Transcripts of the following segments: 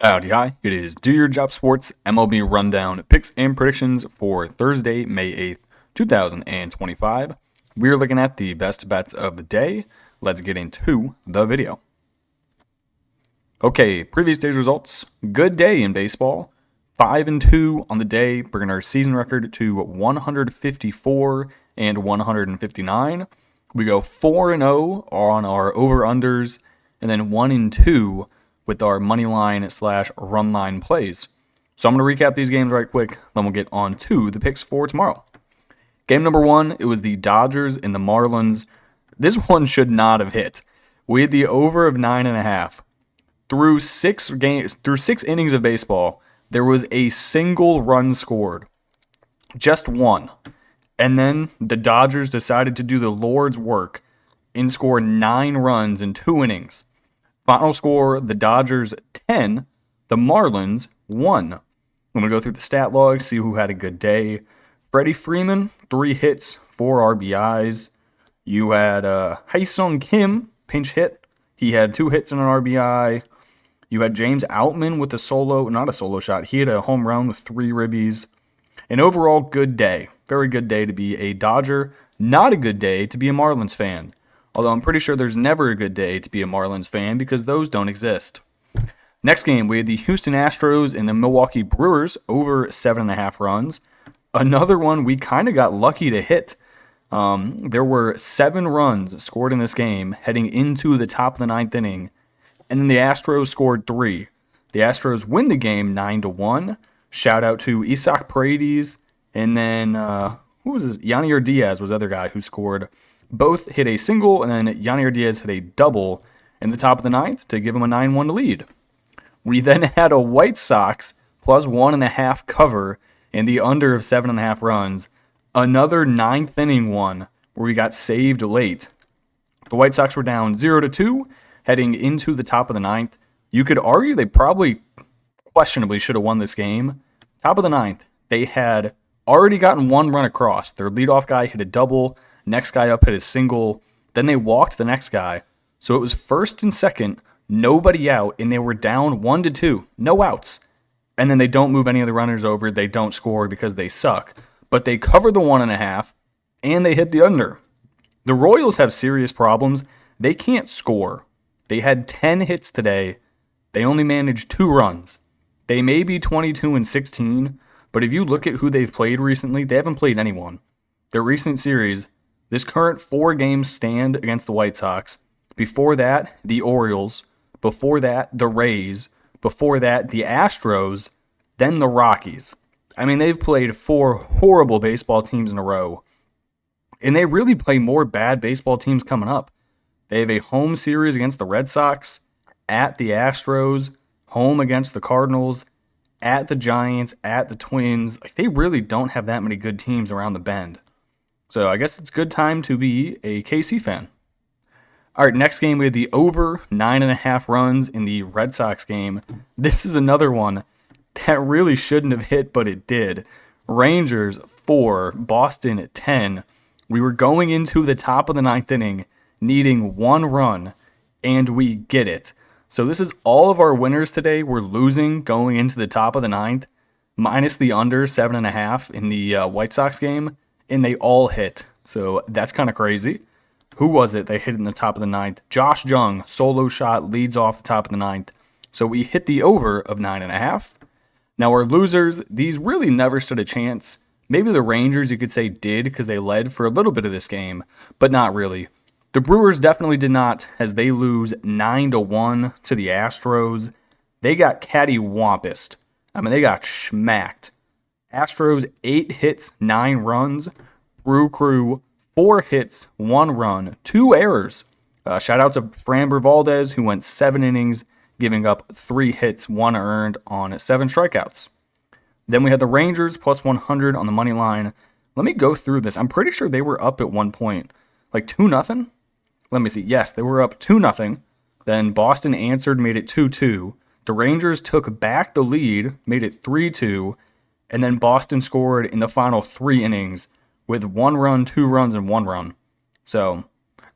Howdy, hi. It is Do Your Job Sports MLB Rundown picks and predictions for Thursday, May 8th, 2025. We're looking at the best bets of the day. Let's get into the video. Okay, previous day's results. Good day in baseball. 5-2 on the day, bringing our season record to 154 and 159. We go 4-0 on our over-unders, and then 1-2 with our money line / run line plays. So I'm going to recap these games right quick, then we'll get on to the picks for tomorrow. Game number 1, it was the Dodgers and the Marlins. This one should not have hit. We had the over of 9.5. Through 6 innings of baseball, there was a single run scored. Just one. And then the Dodgers decided to do the Lord's work and score 9 runs in 2 innings. Final score, the Dodgers 10, the Marlins 1. I'm going to go through the stat log, see who had a good day. Freddie Freeman, 3 hits, 4 RBIs. You had Hae-Sung Kim, pinch hit. He had 2 hits and an RBI. You had James Outman with not a solo shot. He had a home run with 3 ribbies. An overall good day. Very good day to be a Dodger. Not a good day to be a Marlins fan. Although I'm pretty sure there's never a good day to be a Marlins fan because those don't exist. Next game, we had the Houston Astros and the Milwaukee Brewers over 7.5 runs. Another one we kind of got lucky to hit. There were 7 runs scored in this game heading into the top of the 9th inning. And then the Astros scored 3. The Astros win the game 9-1. Shout out to Isaac Paredes. And then, who was this? Yanier Diaz was the other guy who scored. Both hit a single, and then Yanier Diaz hit a double in the top of the 9th to give him a 9-1 lead. We then had a White Sox plus 1.5 cover in the under of 7.5 runs. Another 9th inning one where we got saved late. The White Sox were down 0-2 heading into the top of the 9th. You could argue they probably questionably should have won this game. Top of the 9th, they had already gotten 1 run across. Their leadoff guy hit a double. Next guy up hit a single. Then they walked the next guy. So it was first and second, nobody out, and they were down 1-2. No outs. And then they don't move any of the runners over. They don't score because they suck. But they cover the 1.5, and they hit the under. The Royals have serious problems. They can't score. They had 10 hits today. They only managed 2 runs. They may be 22-16, but if you look at who they've played recently, they haven't played anyone. Their recent series, this current 4-game stand against the White Sox. Before that, the Orioles. Before that, the Rays. Before that, the Astros. Then the Rockies. I mean, they've played 4 horrible baseball teams in a row. And they really play more bad baseball teams coming up. They have a home series against the Red Sox, at the Astros, home against the Cardinals, at the Giants, at the Twins. Like, they really don't have that many good teams around the bend. So I guess it's a good time to be a KC fan. All right, next game, we had the over 9.5 runs in the Red Sox game. This is another one that really shouldn't have hit, but it did. Rangers 4, Boston 10. We were going into the top of the 9th inning, needing 1 run, and we get it. So this is all of our winners today. We're losing going into the top of the 9th, minus the under 7.5 in the White Sox game. And they all hit. So that's kind of crazy. Who was it they hit in the top of the 9th? Josh Jung, solo shot, leads off the top of the 9th. So we hit the over of 9.5. Now our losers, these really never stood a chance. Maybe the Rangers, you could say, did because they led for a little bit of this game, but not really. The Brewers definitely did not, as they lose 9-1 to the Astros. They got cattywampused. I mean, they got schmacked. Astros 8 hits, 9 runs. Brew Crew 4 hits, 1 run, 2 errors. Shout out to Framber Valdez, who went 7 innings, giving up 3 hits, 1 earned on 7 strikeouts. Then we had the Rangers plus 100 on the money line. Let me go through this. I'm pretty sure they were up at one point, like 2-0. Let me see. Yes, they were up 2-0. Then Boston answered, made it 2-2. The Rangers took back the lead, made it 3-2. And then Boston scored in the final 3 innings with 1 run, 2 runs, and 1 run. So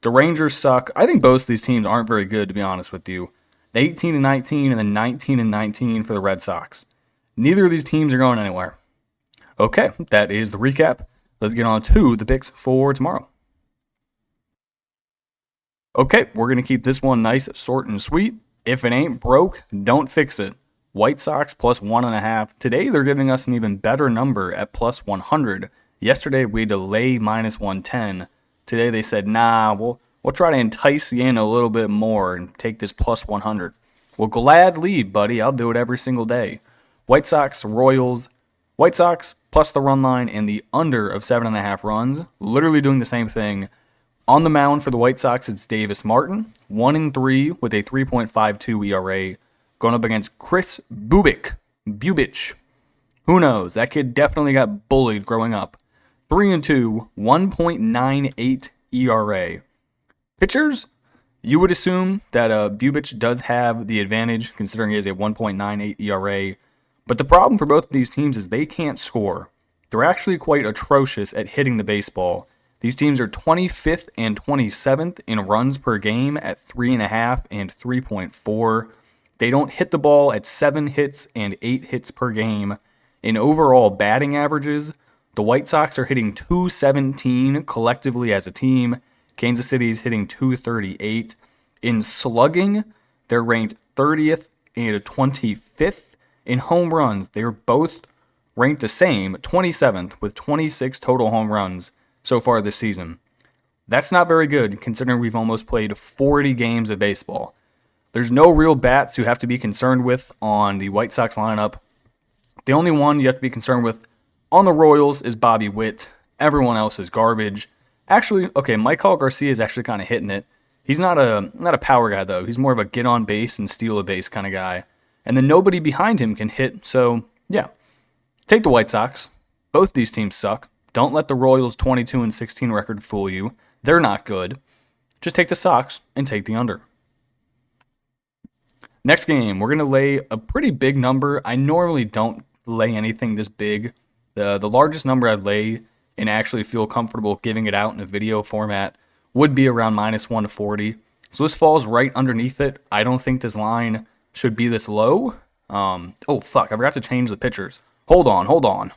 the Rangers suck. I think both of these teams aren't very good, to be honest with you. the 18 and 19, and the 19 and 19 for the Red Sox. Neither of these teams are going anywhere. Okay, that is the recap. Let's get on to the picks for tomorrow. Okay, we're going to keep this one nice, short, and sweet. If it ain't broke, don't fix it. White Sox plus 1.5. Today, they're giving us an even better number at plus 100. Yesterday, we had to lay minus 110. Today, they said, nah, we'll try to entice you in a little bit more and take this plus 100. Well, gladly, buddy. I'll do it every single day. White Sox, Royals. White Sox plus the run line and the under of 7.5 runs. Literally doing the same thing. On the mound for the White Sox, it's Davis Martin, 1-3 with a 3.52 ERA, going up against Chris Bubich. Who knows? That kid definitely got bullied growing up. 3-2, 1.98 ERA. Pitchers, you would assume that Bubich does have the advantage, considering he has a 1.98 ERA. But the problem for both of these teams is they can't score. They're actually quite atrocious at hitting the baseball. These teams are 25th and 27th in runs per game at 3.5 and 3.4. They don't hit the ball at 7 hits and 8 hits per game. In overall batting averages, the White Sox are hitting 217 collectively as a team. Kansas City's hitting 238. In slugging, they're ranked 30th and 25th. In home runs, they're both ranked the same, 27th with 26 total home runs so far this season. That's not very good, considering we've almost played 40 games of baseball. There's no real bats you have to be concerned with on the White Sox lineup. The only one you have to be concerned with on the Royals is Bobby Witt. Everyone else is garbage. Actually, okay, Michael Garcia is actually kind of hitting it. He's not a power guy, though. He's more of a get on base and steal a base kind of guy. And then nobody behind him can hit, so yeah. Take the White Sox. Both these teams suck. Don't let the Royals 22-16 record fool you. They're not good. Just take the Sox and take the under. Next game, we're going to lay a pretty big number. I normally don't lay anything this big. The largest number I'd lay and actually feel comfortable giving it out in a video format would be around minus 140. So this falls right underneath it. I don't think this line should be this low. Oh, fuck. I forgot to change the pitchers. Hold on.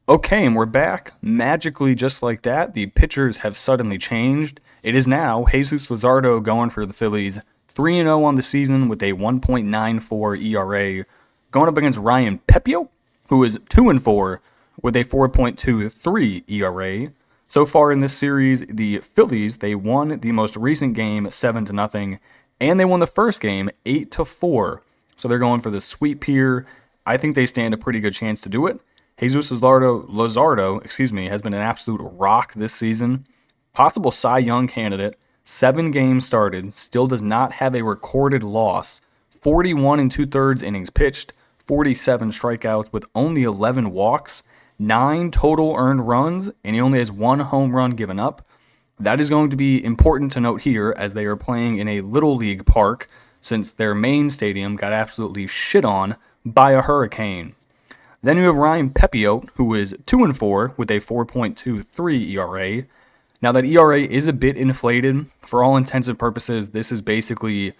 Okay, and we're back. Magically, just like that, the pitchers have suddenly changed. It is now Jesus Luzardo going for the Phillies, 3-0 on the season with a 1.94 ERA, going up against Ryan Pepiot, who is 2-4 with a 4.23 ERA. So far in this series, the Phillies, they won the most recent game 7-0, and they won the first game 8-4. So they're going for the sweep here. I think they stand a pretty good chance to do it. Jesus Luzardo, has been an absolute rock this season. Possible Cy Young candidate. 7 games started. Still does not have a recorded loss. 41 2/3 innings pitched. 47 strikeouts with only 11 walks. 9 total earned runs, and he only has 1 home run given up. That is going to be important to note here, as they are playing in a Little League park, since their main stadium got absolutely shit on by a hurricane. Then you have Ryan Pepiot, who is 2-4 with a 4.23 ERA. Now that ERA is a bit inflated. For all intents and purposes, this is basically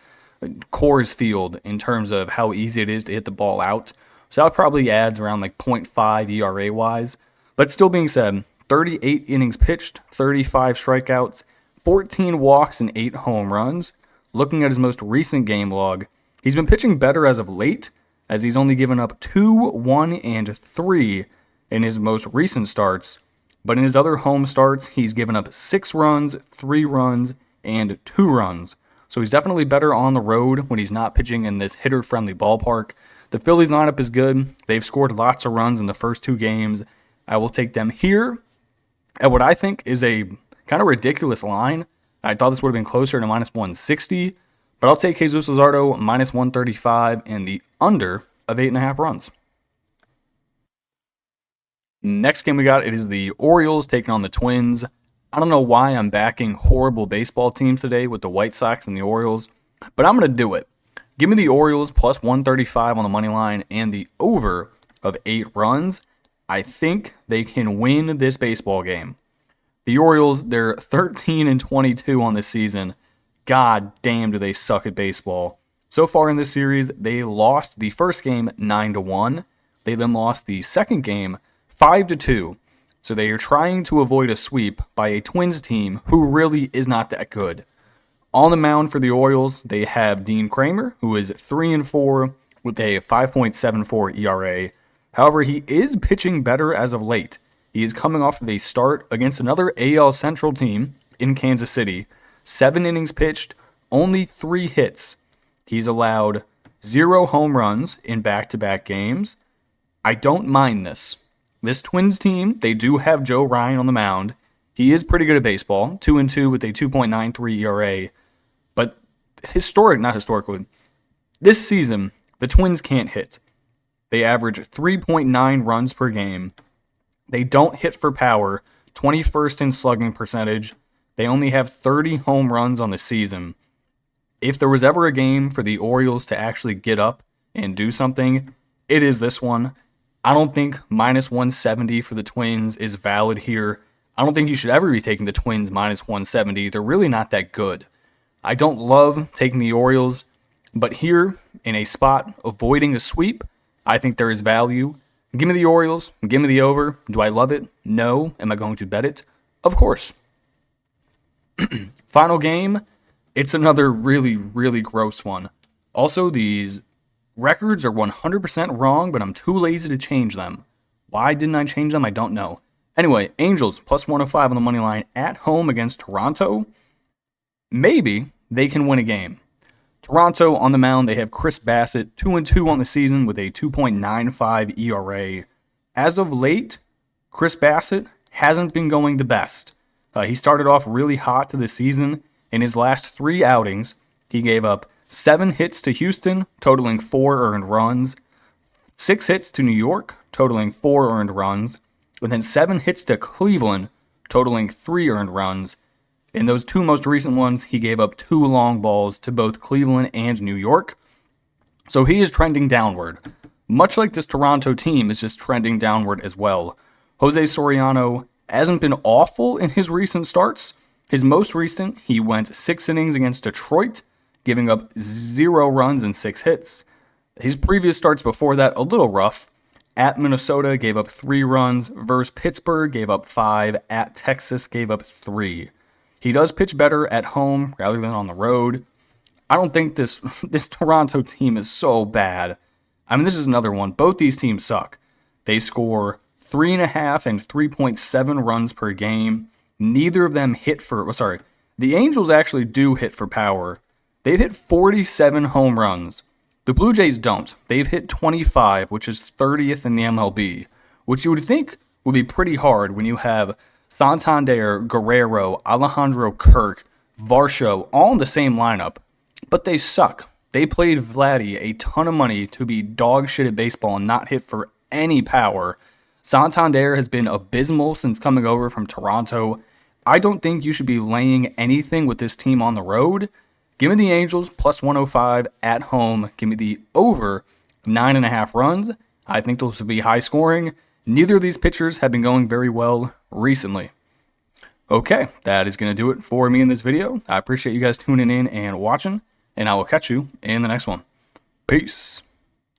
Coors Field in terms of how easy it is to hit the ball out. So that probably adds around like 0.5 ERA wise. But still being said, 38 innings pitched, 35 strikeouts, 14 walks, and 8 home runs. Looking at his most recent game log, he's been pitching better as of late, as he's only given up 2, 1, and 3 in his most recent starts. But in his other home starts, he's given up 6 runs, 3 runs, and 2 runs. So he's definitely better on the road when he's not pitching in this hitter-friendly ballpark. The Phillies lineup is good. They've scored lots of runs in the first 2 games. I will take them here at what I think is a kind of ridiculous line. I thought this would have been closer to minus 160. But I'll take Jesus Luzardo minus 135 and the under of 8.5 runs. Next game we got, it is the Orioles taking on the Twins. I don't know why I'm backing horrible baseball teams today with the White Sox and the Orioles, but I'm going to do it. Give me the Orioles plus 135 on the money line and the over of 8 runs. I think they can win this baseball game. The Orioles, they're 13-22 on this season. god damn do they suck at baseball. So far in this series, they lost the first game 9-1. They then lost the second game 5-2. So they are trying to avoid a sweep by a Twins team who really is not that good. On the mound for the Orioles, they have Dean Kramer, who is 3-4 with a 5.74 ERA. However, he is pitching better as of late. He is coming off of a start against another AL Central team in Kansas City. 7 innings pitched, only 3 hits. He's allowed 0 home runs in back-to-back games. I don't mind this. This Twins team, they do have Joe Ryan on the mound. He is pretty good at baseball, 2-2 with a 2.93 ERA. But not historically, this season, the Twins can't hit. They average 3.9 runs per game. They don't hit for power, 21st in slugging percentage. They only have 30 home runs on the season. If there was ever a game for the Orioles to actually get up and do something, it is this one. I don't think minus 170 for the Twins is valid here. I don't think you should ever be taking the Twins minus 170. They're really not that good. I don't love taking the Orioles, but here, in a spot avoiding a sweep, I think there is value. Give me the Orioles. Give me the over. Do I love it? No. Am I going to bet it? Of course. Final game. It's another really, really gross one. Also, these records are 100% wrong, but I'm too lazy to change them. Why didn't I change them? I don't know. Anyway, Angels plus 105 on the money line at home against Toronto. Maybe they can win a game. Toronto on the mound, they have Chris Bassett, 2-2 on the season with a 2.95 ERA. As of late, Chris Bassett hasn't been going the best. He started off really hot to the season. In his last 3 outings, he gave up 7 hits to Houston, totaling 4 earned runs, 6 hits to New York, totaling 4 earned runs, and then 7 hits to Cleveland, totaling 3 earned runs. In those 2 most recent ones, he gave up 2 long balls to both Cleveland and New York. So he is trending downward. Much like this Toronto team is just trending downward as well. Jose Soriano hasn't been awful in his recent starts. His most recent, he went 6 innings against Detroit, giving up 0 runs and 6 hits. His previous starts before that, a little rough. At Minnesota, gave up 3 runs. Versus Pittsburgh, gave up 5. At Texas, gave up 3. He does pitch better at home rather than on the road. I don't think this Toronto team is so bad. I mean, this is another one. Both these teams suck. They score 3.5 and 3.7 runs per game. Neither of them hit for... the Angels actually do hit for power. They've hit 47 home runs. The Blue Jays don't. They've hit 25, which is 30th in the MLB, which you would think would be pretty hard when you have Santander, Guerrero, Alejandro Kirk, Varsho, all in the same lineup. But they suck. They played Vladdy a ton of money to be dog shit at baseball and not hit for any power. Santander has been abysmal since coming over from Toronto. I don't think you should be laying anything with this team on the road. Give me the Angels plus 105 at home. Give me the over 9.5 runs. I think those will be high scoring. Neither of these pitchers have been going very well recently. Okay, that is going to do it for me in this video. I appreciate you guys tuning in and watching, and I will catch you in the next one. Peace.